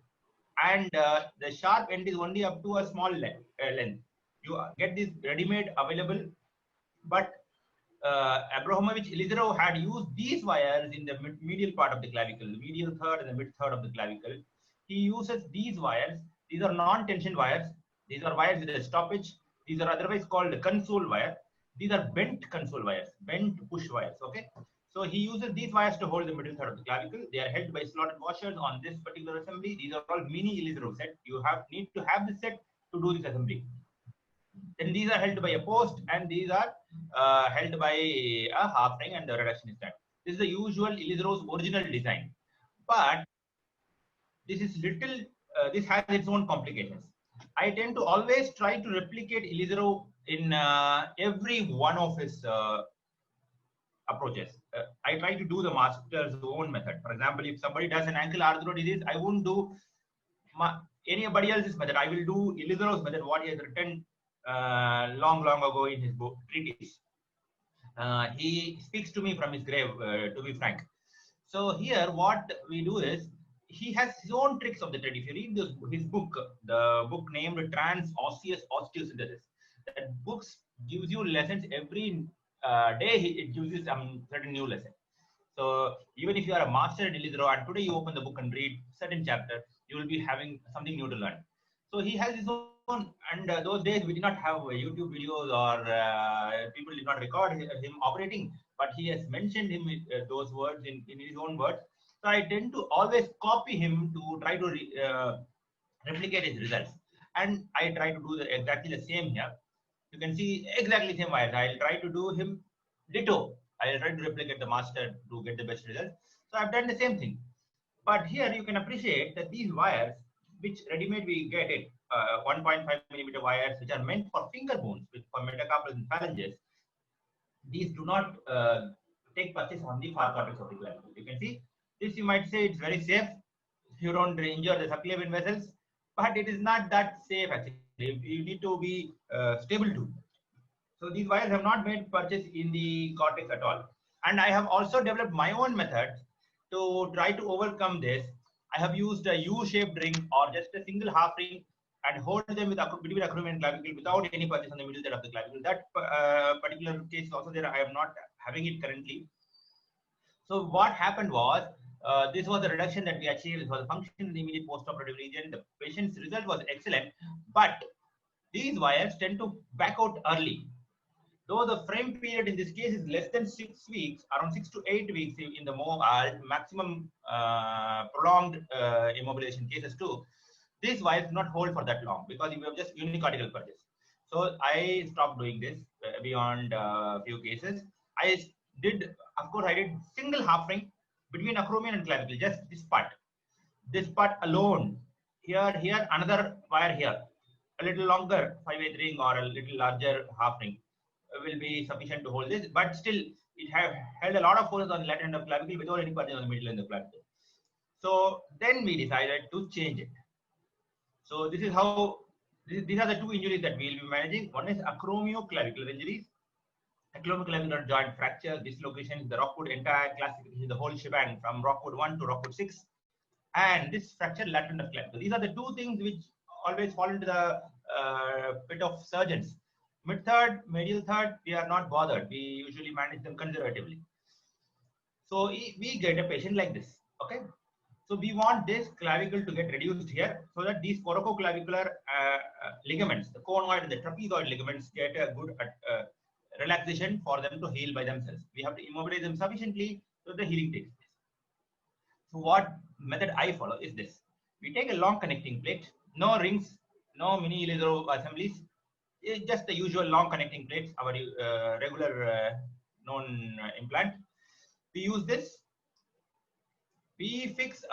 and the sharp end is only up to a small length. You get this ready-made available, but Abrahamovich Ilizarov had used these wires in the medial part of the clavicle, the medial third and the mid third of the clavicle. He uses these wires. These are non-tension wires. These are wires with a stoppage. These are otherwise called console wire. These are bent console wires, bent push wires. Okay. So he uses these wires to hold the middle third of the clavicle. They are held by slotted washers on this particular assembly. These are called mini Ilizarov set. You need to have this set to do this assembly. Then these are held by a post, and these are held by a half ring, and the reduction is done. This is the usual Ilizarov's original design, but this is this has its own complications. I tend to always try to replicate Ilizarov in every one of his approaches. I try to do the master's own method. For example, if somebody does an ankle arthrodesis, I won't do anybody else's method. I will do Ilizarov's method, what he has written long ago in his book treatise. He speaks to me from his grave, to be frank. So here what we do is, he has his own tricks of the trade. If you read his book, the book named Trans-Osseous Osteosynthesis, that book gives you lessons every day. It gives you some certain new lesson. So even if you are a master at Ilizarov and today you open the book and read certain chapter, you will be having something new to learn. So he has his own, and those days we did not have YouTube videos, or people did not record him operating, but he has mentioned him those words in his own words. So I tend to always copy him to try to replicate his results, and I try to do exactly the same here. You can see exactly same wires. I'll try to do him ditto. I'll try to replicate the master to get the best result. So I've done the same thing. But here you can appreciate that these wires, which ready-made we get it, 1.5 millimeter wires, which are meant for finger bones, with for metacarpals and phalanges, these do not take purchase on the far cortex of the clavicle. You can see this. You might say it's very safe. You don't injure the subclavian vessels, but it is not that safe actually. You need to be stable too. So these wires have not made purchase in the cortex at all. And I have also developed my own method to try to overcome this. I have used a U-shaped ring or just a single half ring and hold them with between acromion and clavicle without any purchase on the middle side of the clavicle. That particular case is also there. I am not having it currently. So what happened was, this was the reduction that we achieved. It was a function in the immediate postoperative region. The patient's result was excellent, but these wires tend to back out early. Though the frame period in this case is less than 6 weeks, around 6 to 8 weeks in the more maximum prolonged immobilization cases too, these wires do not hold for that long because you have just unicortical purchase. So I stopped doing this beyond a few cases. I did, of course, I did single half ring between acromion and clavicle, just this part alone. Here, another wire here, a little longer 5/8 ring or a little larger half ring will be sufficient to hold this, but still it have held a lot of force on the lateral end of clavicle without any purchase on the middle end of clavicle. So then we decided to change it. So this is how, these are the two injuries that we will be managing. One is acromioclavicular injuries, acromioclavicular joint fracture, dislocation, the Rockwood entire classification, the whole shebang from Rockwood 1 to Rockwood 6, and this fracture lateral end of clavicle. These are the two things which always fall into the pit of surgeons. Mid third, medial third, we are not bothered. We usually manage them conservatively. So we get a patient like this. Okay. So we want this clavicle to get reduced here so that these corococlavicular ligaments, the conoid and the trapezoid ligaments, get a good relaxation for them to heal by themselves. We have to immobilize them sufficiently so the healing takes place. So what method I follow is this. We take a long connecting plate, no rings, no mini Ilizarov assemblies, it's just the usual long connecting plates, our regular known implant. We use this. We fix,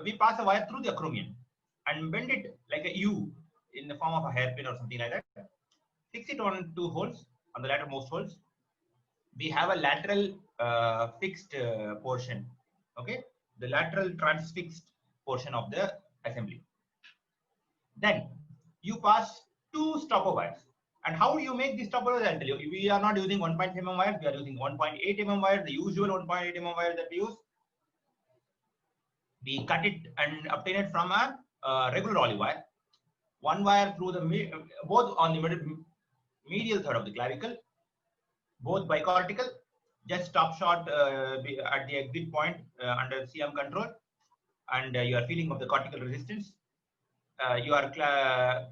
we pass a wire through the acromion and bend it like a U in the form of a hairpin or something like that. Fix it on two holes, on the lateralmost holes. We have a lateral fixed portion, okay? The lateral transfixed portion of the assembly. Then you pass two stopper wires. And how do you make these stopper wires? I'll tell you. We are not using 1.5 mm wires. We are using 1.8 mm wires, the usual 1.8 mm wire that we use. We cut it and obtain it from a regular olive wire. One wire through the both on the medial third of the clavicle, both bicortical. Just stop short at the exit point under CM control, and you are feeling of the cortical resistance. Your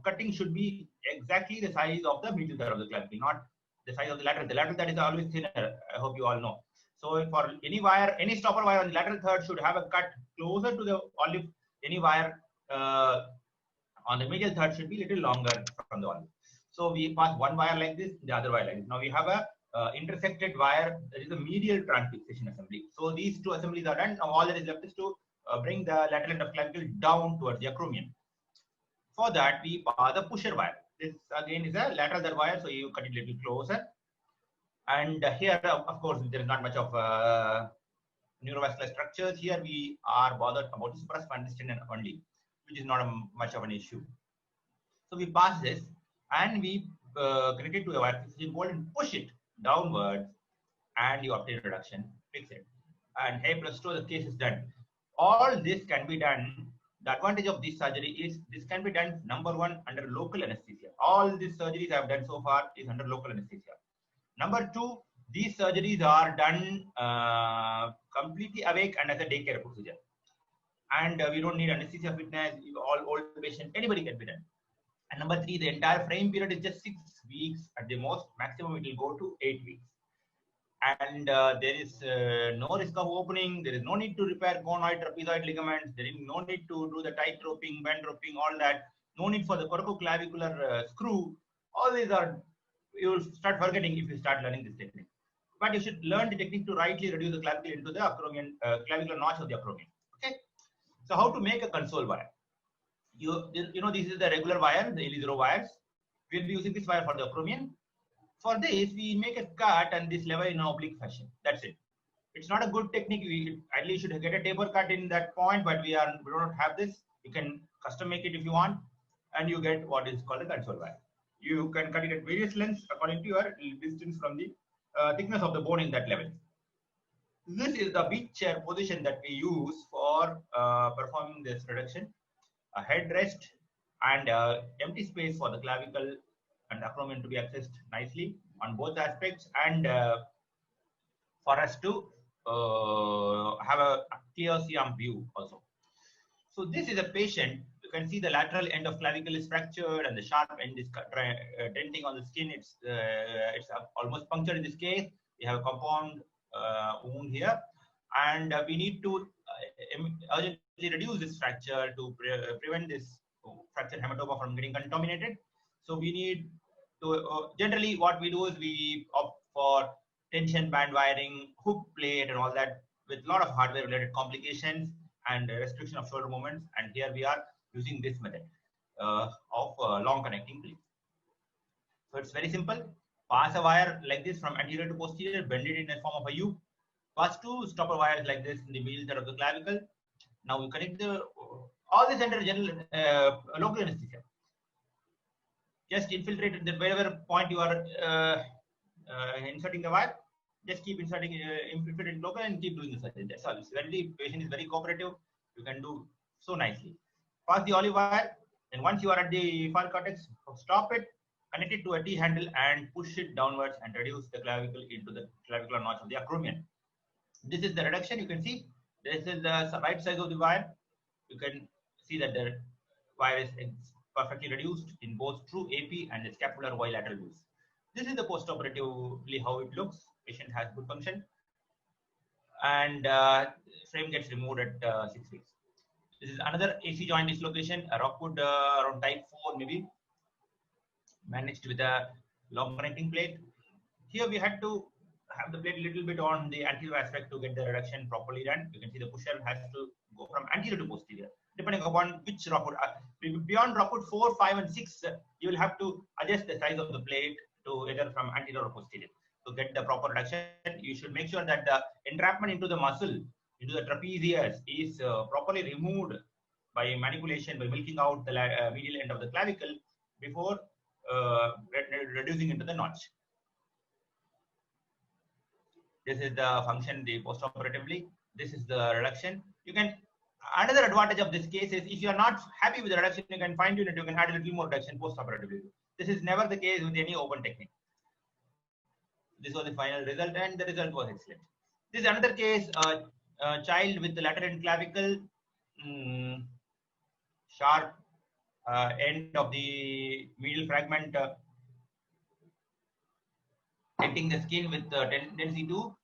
cutting should be exactly the size of the medial third of the clavicle, not the size of the lateral. The lateral third is always thinner. I hope you all know. So for any wire, any stopper wire on the lateral third should have a cut closer to the olive. Any wire on the medial third should be a little longer from the olive. So we pass one wire like this, the other wire like this. Now we have a intersected wire, that is a medial transfixation assembly. So these two assemblies are done. Now all that is left is to bring the lateral end of clavicle down towards the acromion. For that, we pass a pusher wire. This again is a lateral third wire, so you cut it a little closer. And here, of course, there is not much of neurovascular structures. Here we are bothered about the supraspinatus only, which is not much of an issue. So we pass this and we connect it to a wire fixation bolt and push it downwards, and you obtain reduction, fix it. And hey presto, the case is done. All this can be done. The advantage of this surgery is this can be done, number one, under local anesthesia. All these surgeries I have done so far is under local anesthesia. Number two, these surgeries are done completely awake and as a daycare procedure. And we don't need anesthesia fitness, all old patients, anybody can be done. And number three, the entire frame period is just 6 weeks at the most. Maximum it will go to 8 weeks. And there is no risk of opening. There is no need to repair conoid, trapezoid ligaments. There is no need to do the tight roping, bend roping, all that. No need for the corococlavicular screw. All these are you will start forgetting if you start learning this technique. But you should learn the technique to rightly reduce the clavicle into the acromion, clavicular notch of the acromion. Okay. So how to make a console wire? You know, this is the regular wire, the Ilizarov wires. We'll be using this wire for the acromion. For this, we make a cut and this level in an oblique fashion. That's it. It's not a good technique. We ideally should get a taper cut in that point, but we don't have this. You can custom make it if you want, and you get what is called a console wire. You can cut it at various lengths according to your distance from the thickness of the bone in that level. This is the beach chair position that we use for performing this reduction. A headrest and empty space for the clavicle and acromion to be accessed nicely on both aspects, and for us to have a clear C-arm view also. So this is a patient. You can see the lateral end of clavicle is fractured and the sharp end is denting on the skin. It's almost punctured in this case. We have a compound wound here, and we need to urgently reduce this fracture to prevent this fracture hematoma from getting contaminated. So we need to generally what we do is we opt for tension band wiring, hook plate, and all that, with a lot of hardware related complications and restriction of shoulder movements. And here we are using this method of long connecting plate. So it's very simple. Pass a wire like this from anterior to posterior, bend it in the form of a U. Pass two stopper wires like this in the medial third of the clavicle. Now you connect all this under general local anesthesia. Just infiltrate it wherever point you are inserting the wire. Just keep inserting infiltrating local and keep doing the surgery. That's all. Patient is very cooperative. You can do so nicely. Pass the olive wire, and once you are at the far cortex, stop it, connect it to a T handle, and push it downwards and reduce the clavicle into the clavicular notch of the acromion. This is the reduction. You can see this is the right side of the wire. You can see that the wire is perfectly reduced in both true AP and the scapular bilateral views. This is the postoperatively how it looks. Patient has good function, and frame gets removed at 6 weeks. This is another AC joint dislocation, a rockwood around type 4 maybe, managed with a long connecting plate. Here we had to have the plate a little bit on the anterior aspect to get the reduction properly done. You can see the pusher has to go from anterior to posterior, depending upon which rockwood. Beyond rockwood 4, 5, and 6, you will have to adjust the size of the plate to either from anterior or posterior. To get the proper reduction, you should make sure that the entrapment into the muscle, into the trapezius, is properly removed by manipulation, by milking out the medial end of the clavicle before reducing into the notch. This is the function, the postoperatively. This is the reduction. You can, another advantage of this case is if you are not happy with the reduction, you can fine tune it. You can add a little more reduction postoperatively. This is never the case with any open technique. This was the final result, and the result was excellent. This is another case, a child with the lateral end clavicle, sharp end of the medial fragment hitting the skin with the tendency to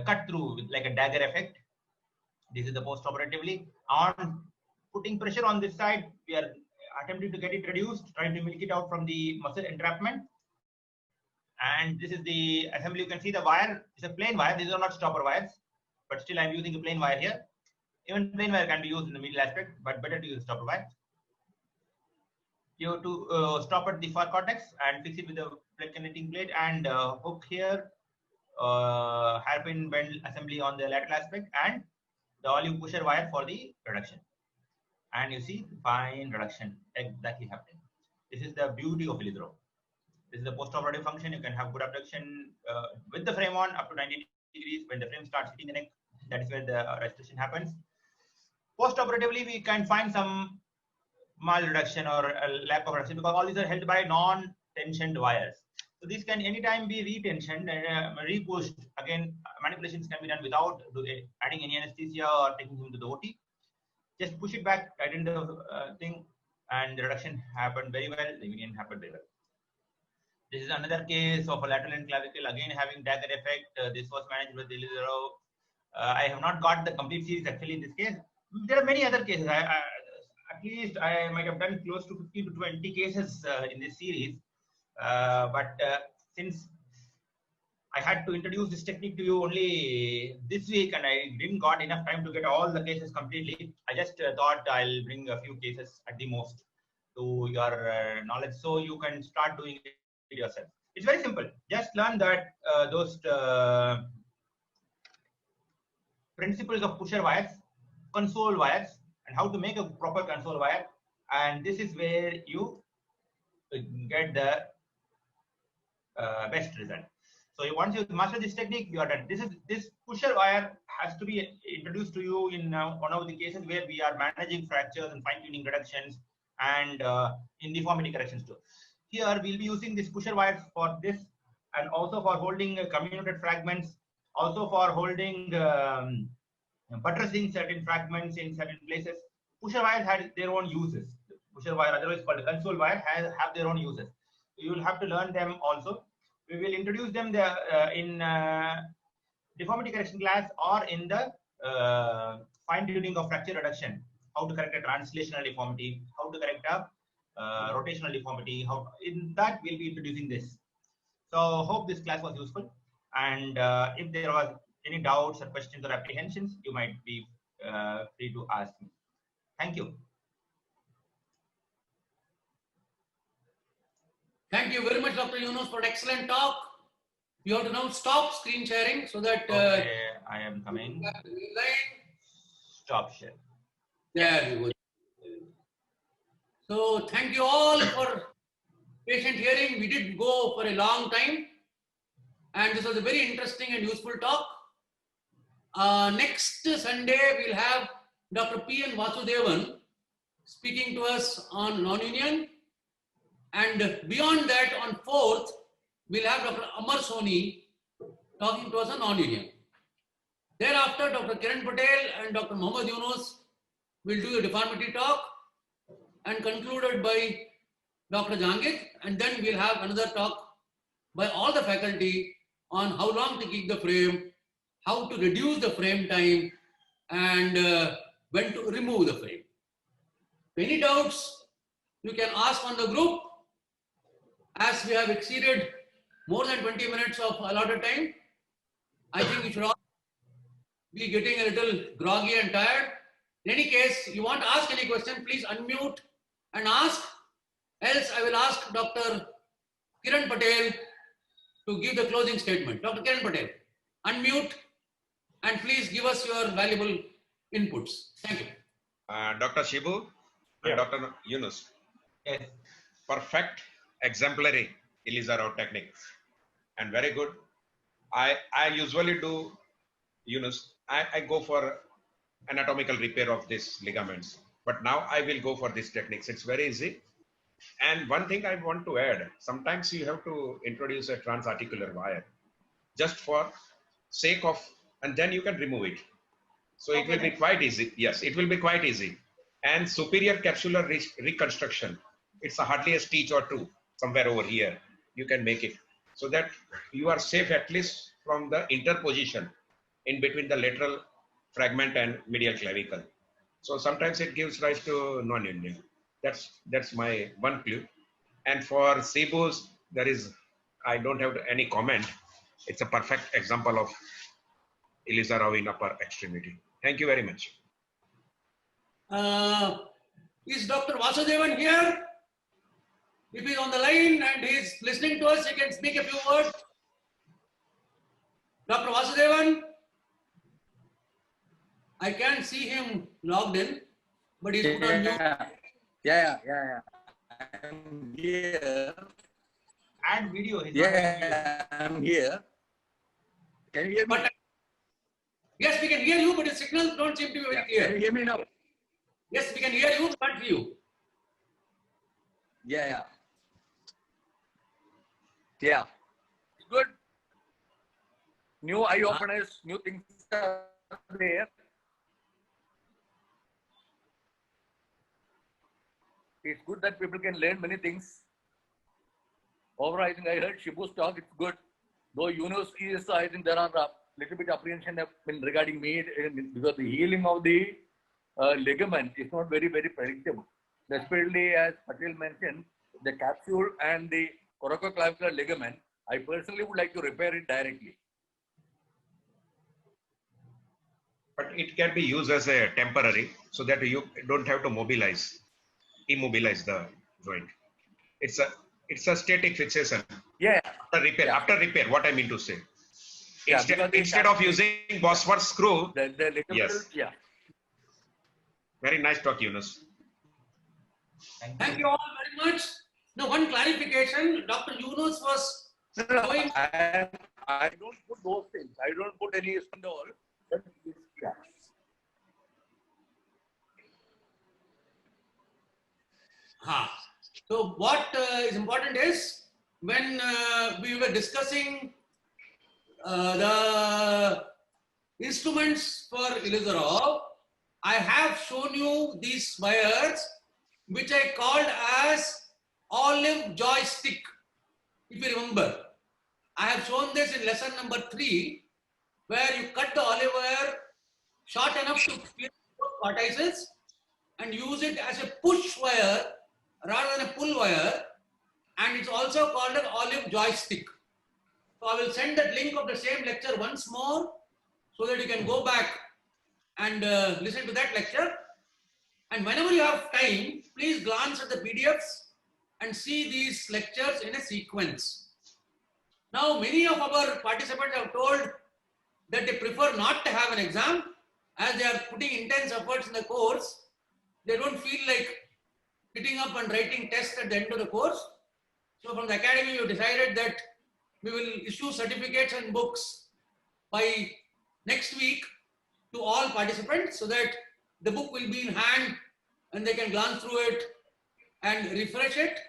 cut through with like a dagger effect. This is the postoperatively. On putting pressure on this side, we are attempting to get it reduced, trying to milk it out from the muscle entrapment. And this is the assembly. You can see the wire is a plain wire. These are not stopper wires, but still I'm using a plain wire here. Even plain wire can be used in the middle aspect, but better to use stopper wire. You have to stop at the far cortex and fix it with a plate connecting plate, and hook here, hairpin bend assembly on the lateral aspect, and the olive pusher wire for the reduction. And you see fine reduction exactly happening. This is the beauty of Ilizarov. This is the postoperative function. You can have good abduction with the frame on up to 90 degrees. When the frame starts hitting the neck, that is where the restriction happens. Postoperatively, we can find some mal reduction or a lack of reduction because all these are held by non-tensioned wires. So these can anytime be retensioned and repushed. Again, manipulations can be done without adding any anesthesia or taking him to the OT. Just push it back, tighten the thing, and the reduction happened very well. The union happened very well. This is another case of a lateral end clavicle, again having dagger effect. This was managed with Ilizarov. I have not got the complete series actually in this case. There are many other cases. At least I might have done close to 15 to 20 cases in this series. But since I had to introduce this technique to you only this week and I didn't got enough time to get all the cases completely, I just thought I'll bring a few cases at the most to your knowledge so you can start doing it yourself. It's very simple. Just learn that those principles of pusher wires, console wires, and how to make a proper console wire. And this is where you get the best result. So once you master this technique, you are done. This pusher wire has to be introduced to you in one of the cases where we are managing fractures and fine-tuning reductions and in deformity corrections too. Here we'll be using this pusher wires for this and also for holding comminuted fragments, also for holding buttressing certain fragments in certain places. Pusher wires have their own uses. Pusher wire, otherwise called a console wire, have their own uses. You will have to learn them also. We will introduce them in deformity correction class or in the fine-tuning of fracture reduction. How to correct a translational deformity, how to correct a rotational deformity. How in that we'll be introducing this. So hope this class was useful. And if there was any doubts or questions or apprehensions, you might be free to ask me. Thank you. Thank you very much, Dr. Yunus, for an excellent talk. You have to now stop screen sharing so that Okay, I am coming. Stop share. There you go. So thank you all for patient hearing. We did go for a long time, and this was a very interesting and useful talk. Next Sunday, we'll have Dr. P. N. Vasudevan speaking to us on non-union. And beyond that, on 4th, we'll have Dr. Amar Soni talking to us on non-union. Thereafter, Dr. Kiran Patel and Dr. Muhammad Yunus will do a deformity talk and concluded by Dr. Jangid. And then we'll have another talk by all the faculty on how long to keep the frame, how to reduce the frame time, and when to remove the frame. Any doubts, you can ask on the group. As we have exceeded more than 20 minutes of allotted time, I think we should all be getting a little groggy and tired. In any case, you want to ask any question, please unmute and ask. Else, I will ask Dr. Kiran Patel to give the closing statement. Dr. Kiran Patel, unmute and please give us your valuable inputs. Thank you. Dr. Shibu and Dr. Yunus. Yes. Perfect, exemplary Ilizarov technique and very good. I usually do, Yunus, I go for anatomical repair of these ligaments, but now I will go for this techniques. It's very easy. And one thing I want to add, sometimes you have to introduce a transarticular wire just for sake of, and then you can remove it. So it will be quite easy. Yes, it will be quite easy. And superior capsular reconstruction, it's hardly a stitch or two somewhere over here. You can make it so that you are safe at least from the interposition in between the lateral fragment and medial clavicle. So sometimes it gives rise to non-union. That's my one clue. And for Cebu's, I don't have any comment. It's a perfect example of Ilizarov in upper extremity. Thank you very much. Is Dr. Vasudevan here? If he's on the line and he's listening to us, he can speak a few words. Dr. Vasudevan? I can't see him logged in, but he's put on mute. Yeah. I'm here. And video. I'm here. Can you hear me? But, yes, we can hear you, but the signals don't seem to be very clear. Can you hear me now? Yes, we can hear you, but can't hear you. Yeah. Good. New eye openers, new things are there. It's good that people can learn many things. Overall, I think I heard Shibu's talk, it's good. Though Yunus is, I think there are a little bit apprehension regarding me because the healing of the ligament is not very, very predictable. Especially as Patel mentioned, the capsule and the corococlavicular ligament I personally would like to repair it directly. But it can be used as a temporary so that you don't have to immobilize the joint. It's a static fixation. Yeah. After repair, what I mean to say. Yeah, Instead of using Bosworth screw. Yes. Yeah. Very nice talk, Yunus. Thank you all very much. Now, one clarification. Dr. Yunus was showing. I don't put those things. I don't put any all. Yeah. So what is important is when we were discussing the instruments for Ilizarov, I have shown you these wires which I called as olive joystick. If you remember, I have shown this in lesson number 3, where you cut the olive wire short enough to clear vertices and use it as a push wire rather than a pull wire, and it's also called an olive joystick. So I will send that link of the same lecture once more so that you can go back and listen to that lecture. And whenever you have time, please glance at the PDFs and see these lectures in a sequence. Now, many of our participants have told that they prefer not to have an exam as they are putting intense efforts in the course. They don't feel like sitting up and writing tests at the end of the course. So from the academy, we decided that we will issue certificates and books by next week to all participants so that the book will be in hand and they can glance through it and refresh it,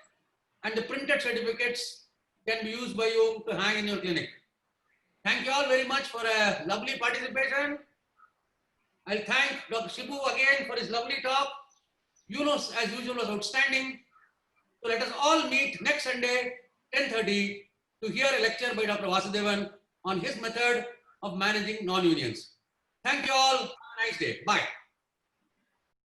and the printed certificates can be used by you to hang in your clinic. Thank you all very much for a lovely participation. I'll thank Dr. Shibu again for his lovely talk. Yunus, as usual, was outstanding. So let us all meet next Sunday, 10:30, to hear a lecture by Dr. Vasudevan on his method of managing non-unions. Thank you all. Have a nice day. Bye.